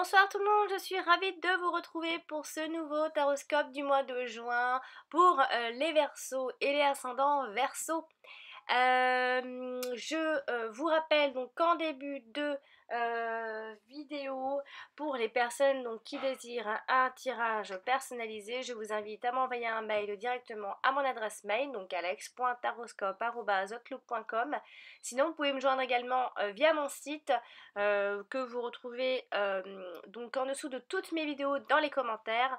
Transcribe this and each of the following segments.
Bonsoir tout le monde, je suis ravie de vous retrouver pour ce nouveau taroscope du mois de juin pour les Verseaux et les ascendants Verseaux. Je vous rappelle donc qu'en début de vidéo, pour les personnes donc, qui désirent un tirage personnalisé, je vous invite à m'envoyer un mail directement à mon adresse mail, donc alex.taroscope@outlook.com. Sinon, vous pouvez me joindre également via mon site que vous retrouvez donc en dessous de toutes mes vidéos dans les commentaires.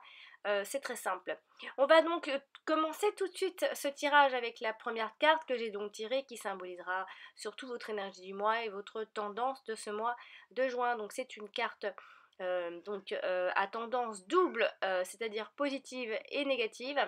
C'est très simple. On va donc commencer tout de suite ce tirage avec la première carte que j'ai donc tirée qui symbolisera surtout votre énergie du mois et votre tendance de ce mois de juin. Donc c'est une carte à tendance double, c'est-à-dire positive et négative.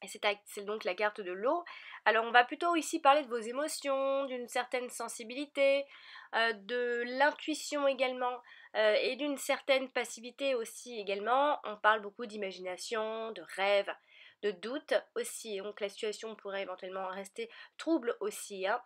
Et c'est donc la carte de l'eau. Alors on va plutôt ici parler de vos émotions, d'une certaine sensibilité, de l'intuition également, et d'une certaine passivité aussi également. On parle beaucoup d'imagination, de rêve, de doute aussi. Donc la situation pourrait éventuellement rester trouble aussi, hein.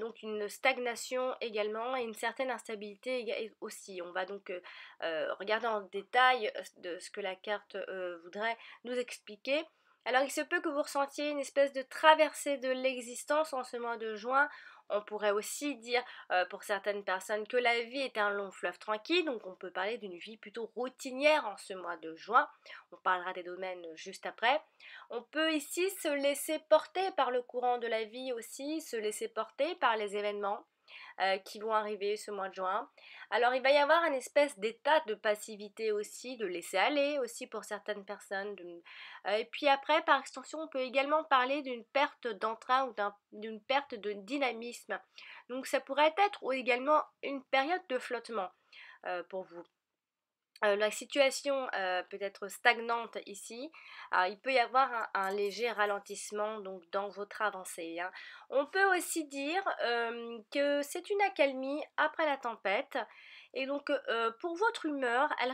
Donc une stagnation également et une certaine instabilité aussi. On va donc regarder en détail de ce que la carte voudrait nous expliquer. Alors il se peut que vous ressentiez une espèce de traversée de l'existence en ce mois de juin. On pourrait aussi dire pour certaines personnes que la vie est un long fleuve tranquille, donc on peut parler d'une vie plutôt routinière en ce mois de juin. On parlera des domaines juste après. On peut ici se laisser porter par le courant de la vie aussi, se laisser porter par les événements qui vont arriver ce mois de juin. Alors il va y avoir une espèce d'état de passivité aussi, de laisser aller aussi pour certaines personnes. Et puis après, par extension, on peut également parler d'une perte d'entrain ou d'une perte de dynamisme. Donc ça pourrait être également une période de flottement pour vous. La situation peut être stagnante ici. Alors, il peut y avoir un léger ralentissement donc, dans votre avancée, hein. On peut aussi dire que c'est une accalmie après la tempête. Et donc pour votre humeur, elle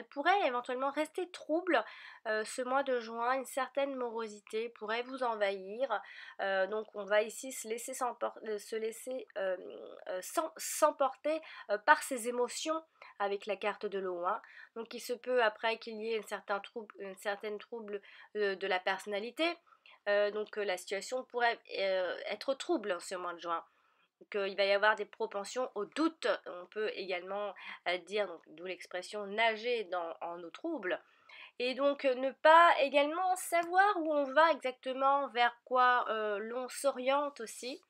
pourrait éventuellement rester trouble ce mois de juin. Une certaine morosité pourrait vous envahir. Donc on va ici se laisser s'emporter par ses émotions avec la carte de l'eau, hein. Donc il se peut après qu'il y ait une certaine trouble de la personnalité. Donc la situation pourrait être trouble en ce mois de juin. Donc il va y avoir des propensions au doute. On peut également dire, d'où l'expression nager en eau trouble. Et donc ne pas également savoir où on va exactement, vers quoi l'on s'oriente aussi.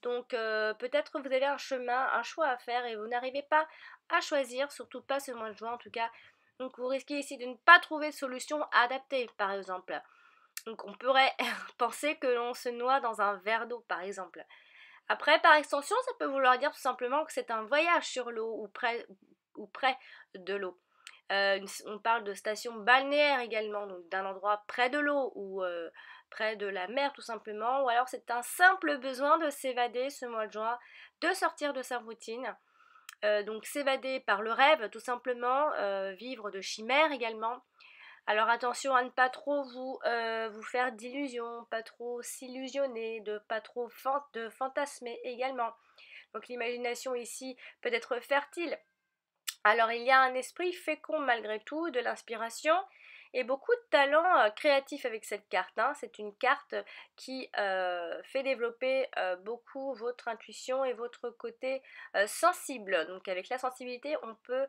Donc peut-être vous avez un chemin, un choix à faire et vous n'arrivez pas à choisir, surtout pas ce mois de juin en tout cas. Donc vous risquez ici de ne pas trouver de solution adaptée par exemple. Donc on pourrait penser que l'on se noie dans un verre d'eau par exemple. Après par extension ça peut vouloir dire tout simplement que c'est un voyage sur l'eau ou près de l'eau. On parle de station balnéaire également, donc d'un endroit près de l'eau ou près de la mer tout simplement, ou alors c'est un simple besoin de s'évader ce mois de juin, de sortir de sa routine, donc s'évader par le rêve tout simplement, vivre de chimères également. Alors attention à ne pas trop vous faire d'illusions, pas trop s'illusionner, de pas trop de fantasmer également. Donc l'imagination ici peut être fertile. Alors il y a un esprit fécond malgré tout, de l'inspiration et beaucoup de talent créatif avec cette carte, hein. C'est une carte qui fait développer beaucoup votre intuition et votre côté sensible. Donc avec la sensibilité, on peut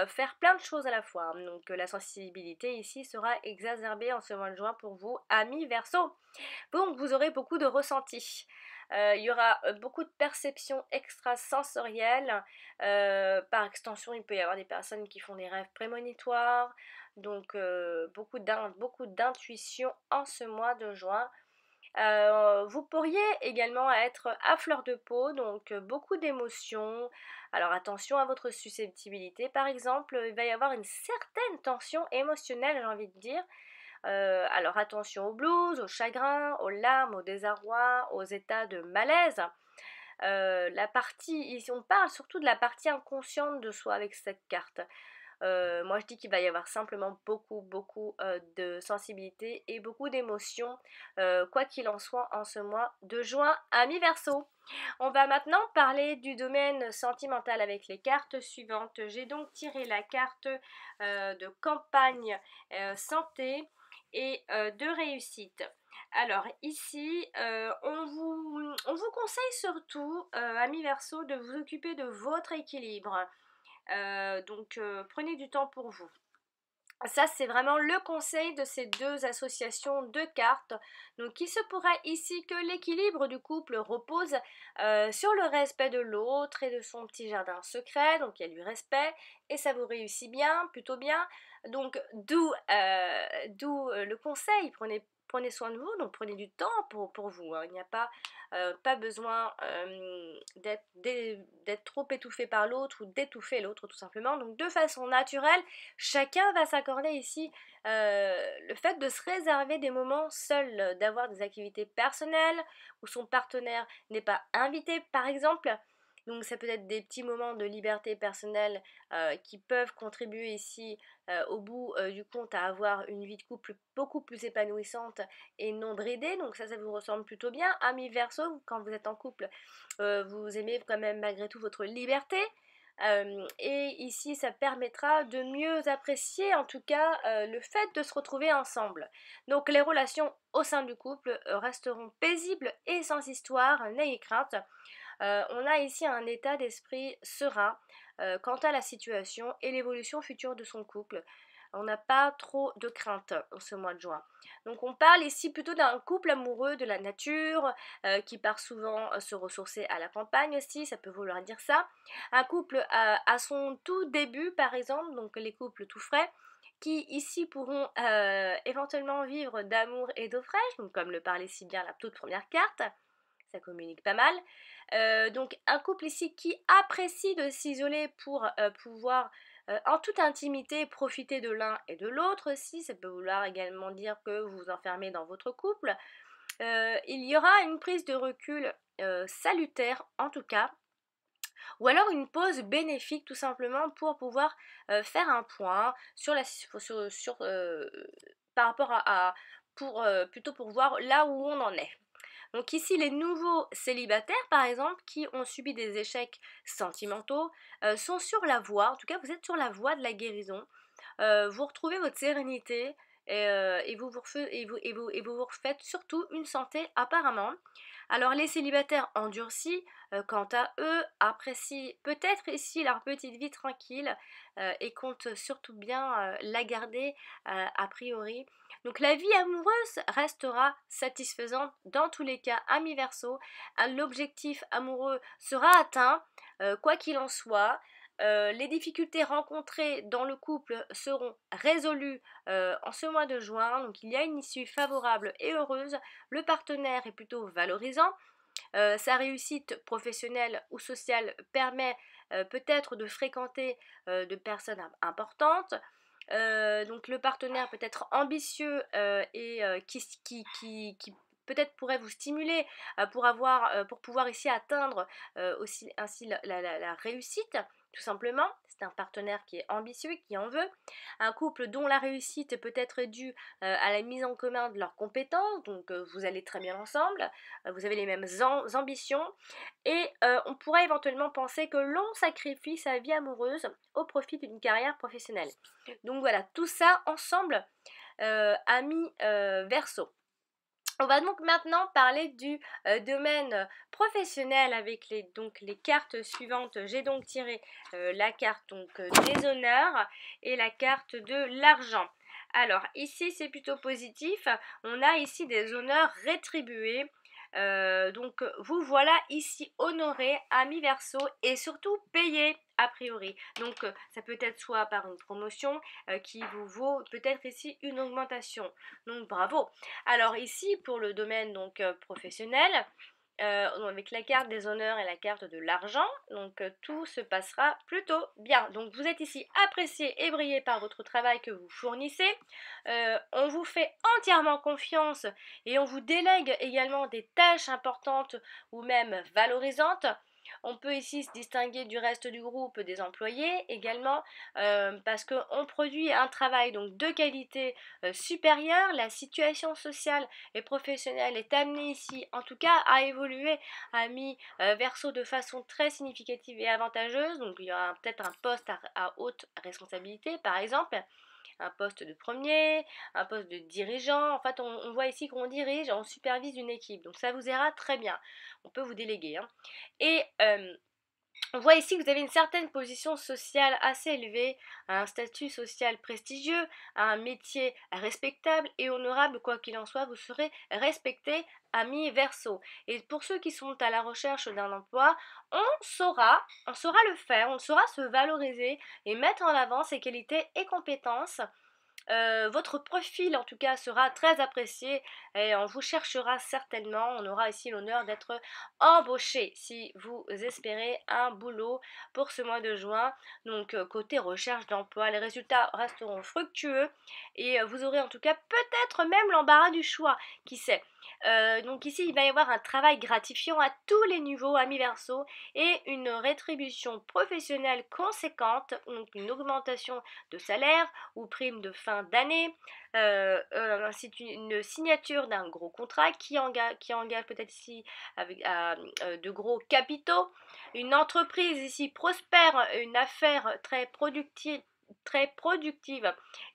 faire plein de choses à la fois, hein. Donc la sensibilité ici sera exacerbée en ce mois de juin pour vous, amis Verseau. Donc vous aurez beaucoup de ressentis. Il y aura beaucoup de perceptions extrasensorielles. Par extension, il peut y avoir des personnes qui font des rêves prémonitoires. Donc beaucoup d'intuition en ce mois de juin. Vous pourriez également être à fleur de peau, donc beaucoup d'émotions. Alors attention à votre susceptibilité par exemple, il va y avoir une certaine tension émotionnelle, j'ai envie de dire. Alors attention aux blues, au chagrin, aux larmes, au désarroi, aux états de malaise. Ici on parle surtout de la partie inconsciente de soi avec cette carte. Moi je dis qu'il va y avoir simplement beaucoup de sensibilité et beaucoup d'émotions, quoi qu'il en soit en ce mois de juin, amis Verseau. On va maintenant parler du domaine sentimental avec les cartes suivantes. J'ai donc tiré la carte de campagne, santé et de réussite. Alors ici, on vous conseille surtout, amis Verseau, de vous occuper de votre équilibre. Prenez du temps pour vous. Ça, c'est vraiment le conseil de ces deux associations de cartes. Donc, il se pourrait ici que l'équilibre du couple repose sur le respect de l'autre et de son petit jardin secret. Donc, il y a du respect et ça vous réussit bien, plutôt bien. Donc, d'où le conseil. Prenez soin de vous, donc prenez du temps pour vous, hein. Il n'y a pas besoin d'être trop étouffé par l'autre ou d'étouffer l'autre tout simplement. Donc de façon naturelle, chacun va s'accorder ici le fait de se réserver des moments seuls, d'avoir des activités personnelles où son partenaire n'est pas invité par exemple. Donc ça peut être des petits moments de liberté personnelle qui peuvent contribuer ici au bout du compte à avoir une vie de couple beaucoup plus épanouissante et non bridée. Donc ça vous ressemble plutôt bien. Amis Verseau, quand vous êtes en couple, vous aimez quand même malgré tout votre liberté. Et ici, ça permettra de mieux apprécier en tout cas le fait de se retrouver ensemble. Donc les relations au sein du couple resteront paisibles et sans histoire, n'ayez crainte. On a ici un état d'esprit serein quant à la situation et l'évolution future de son couple. On n'a pas trop de crainte en ce mois de juin. Donc on parle ici plutôt d'un couple amoureux de la nature qui part souvent se ressourcer à la campagne aussi, ça peut vouloir dire ça. Un couple à son tout début par exemple, donc les couples tout frais, qui ici pourront éventuellement vivre d'amour et d'eau fraîche, donc comme le parlait si bien la toute première carte, ça communique pas mal. Donc un couple ici qui apprécie de s'isoler pour pouvoir en toute intimité profiter de l'un et de l'autre aussi, ça peut vouloir également dire que vous vous enfermez dans votre couple. Il y aura une prise de recul salutaire en tout cas, ou alors une pause bénéfique tout simplement pour pouvoir faire un point sur par rapport plutôt pour voir là où on en est. Donc ici, les nouveaux célibataires, par exemple, qui ont subi des échecs sentimentaux, sont sur la voie, en tout cas vous êtes sur la voie de la guérison. Vous retrouvez votre sérénité et vous vous refaites surtout une santé apparemment. Alors les célibataires endurcis, quant à eux, apprécient peut-être ici leur petite vie tranquille et comptent surtout bien la garder a priori. Donc la vie amoureuse restera satisfaisante dans tous les cas, amis Verseau. L'objectif amoureux sera atteint, quoi qu'il en soit. Les difficultés rencontrées dans le couple seront résolues en ce mois de juin, donc il y a une issue favorable et heureuse. Le partenaire est plutôt valorisant. Sa réussite professionnelle ou sociale permet peut-être de fréquenter de personnes importantes. Donc le partenaire peut être ambitieux et qui peut-être pourrait vous stimuler pour pouvoir ici atteindre aussi ainsi la réussite, tout simplement. C'est un partenaire qui est ambitieux, qui en veut. Un couple dont la réussite peut être due à la mise en commun de leurs compétences, donc vous allez très bien ensemble, vous avez les mêmes ambitions, et on pourrait éventuellement penser que l'on sacrifie sa vie amoureuse au profit d'une carrière professionnelle. Donc voilà, tout ça ensemble, amis Verseau. On va donc maintenant parler du domaine professionnel avec les cartes suivantes. J'ai donc tiré la carte des honneurs et la carte de l'argent. Alors ici c'est plutôt positif, on a ici des honneurs rétribués. Donc vous voilà ici honoré, amis Verseau, et surtout payé a priori. Donc ça peut être soit par une promotion qui vous vaut peut-être ici une augmentation. Donc bravo. Alors ici pour le domaine professionnel, avec la carte des honneurs et la carte de l'argent, donc tout se passera plutôt bien. Donc vous êtes ici apprécié et brillé par votre travail que vous fournissez. On vous fait entièrement confiance et on vous délègue également des tâches importantes ou même valorisantes. On peut ici se distinguer du reste du groupe des employés également parce qu'on produit un travail donc de qualité supérieure. La situation sociale et professionnelle est amenée ici en tout cas à évoluer à mi-verso de façon très significative et avantageuse. Donc il y aura peut-être un poste à haute responsabilité par exemple, un poste de premier, un poste de dirigeant. En fait, on voit ici qu'on dirige, on supervise une équipe. Donc ça vous ira très bien. On peut vous déléguer, hein. Et on voit ici que vous avez une certaine position sociale assez élevée, un statut social prestigieux, un métier respectable et honorable, quoi qu'il en soit, vous serez respecté à mi-verso. Et pour ceux qui sont à la recherche d'un emploi, on saura le faire, on saura se valoriser et mettre en avant ses qualités et compétences. Votre profil en tout cas sera très apprécié et on vous cherchera certainement. On aura ici l'honneur d'être embauché si vous espérez un boulot pour ce mois de juin. Donc côté recherche d'emploi, les résultats resteront fructueux et vous aurez en tout cas peut-être même l'embarras du choix, qui sait. Donc ici il va y avoir un travail gratifiant à tous les niveaux à mi-verso et une rétribution professionnelle conséquente, donc une augmentation de salaire ou prime de fin d'année, ainsi qu'une signature d'un gros contrat qui engage peut-être ici avec de gros capitaux, une entreprise ici prospère, une affaire très productive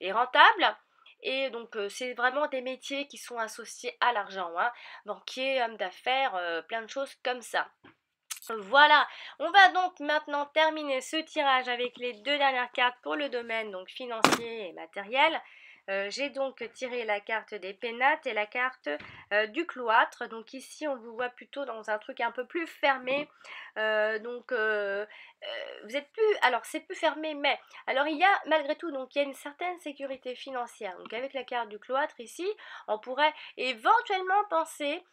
et rentable. Et donc c'est vraiment des métiers qui sont associés à l'argent, hein. Banquier, homme d'affaires, plein de choses comme ça. Voilà, on va donc maintenant terminer ce tirage avec les deux dernières cartes pour le domaine donc financier et matériel. J'ai donc tiré la carte des pénates et la carte du cloître. Donc ici on vous voit plutôt dans un truc un peu plus fermé. Vous êtes plus, alors c'est plus fermé, mais alors il y a malgré tout donc il y a une certaine sécurité financière. Donc avec la carte du cloître ici, on pourrait éventuellement penser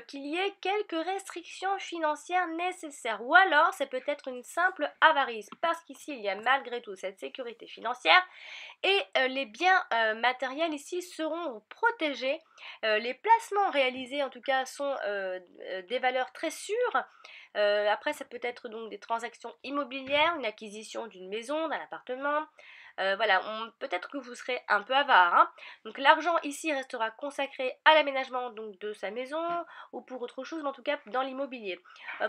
qu'il y ait quelques restrictions financières nécessaires. Ou alors, c'est peut-être une simple avarice, parce qu'ici, il y a malgré tout cette sécurité financière et les biens matériels ici seront protégés. Les placements réalisés, en tout cas, sont des valeurs très sûres. Après, ça peut être donc des transactions immobilières, une acquisition d'une maison, d'un appartement. Voilà, peut-être que vous serez un peu avare, hein. Donc l'argent ici restera consacré à l'aménagement donc de sa maison ou pour autre chose, mais en tout cas dans l'immobilier.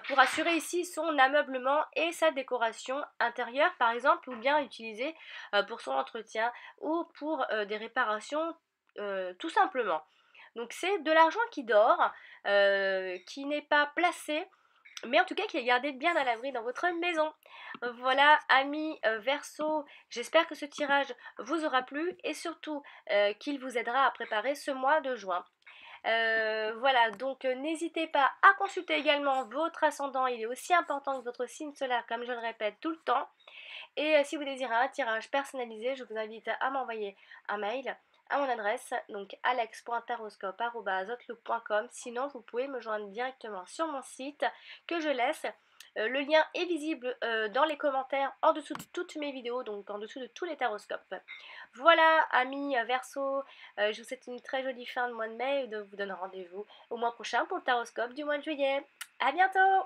Pour assurer ici son ameublement et sa décoration intérieure par exemple, ou bien utilisé pour son entretien ou pour des réparations tout simplement. Donc c'est de l'argent qui dort, qui n'est pas placé, mais en tout cas qui est gardé bien à l'abri dans votre maison. Voilà, amis Verseau, j'espère que ce tirage vous aura plu et surtout qu'il vous aidera à préparer ce mois de juin. Voilà, donc n'hésitez pas à consulter également votre ascendant, il est aussi important que votre signe solaire, comme je le répète tout le temps. Et si vous désirez un tirage personnalisé, je vous invite à m'envoyer un mail à mon adresse, donc alex.taroscope@outlook.com. Sinon, vous pouvez me joindre directement sur mon site que je laisse. Le lien est visible dans les commentaires en dessous de toutes mes vidéos, donc en dessous de tous les taroscopes. Voilà, amis Verseau, je vous souhaite une très jolie fin de mois de mai et je vous donne rendez-vous au mois prochain pour le taroscope du mois de juillet. A bientôt!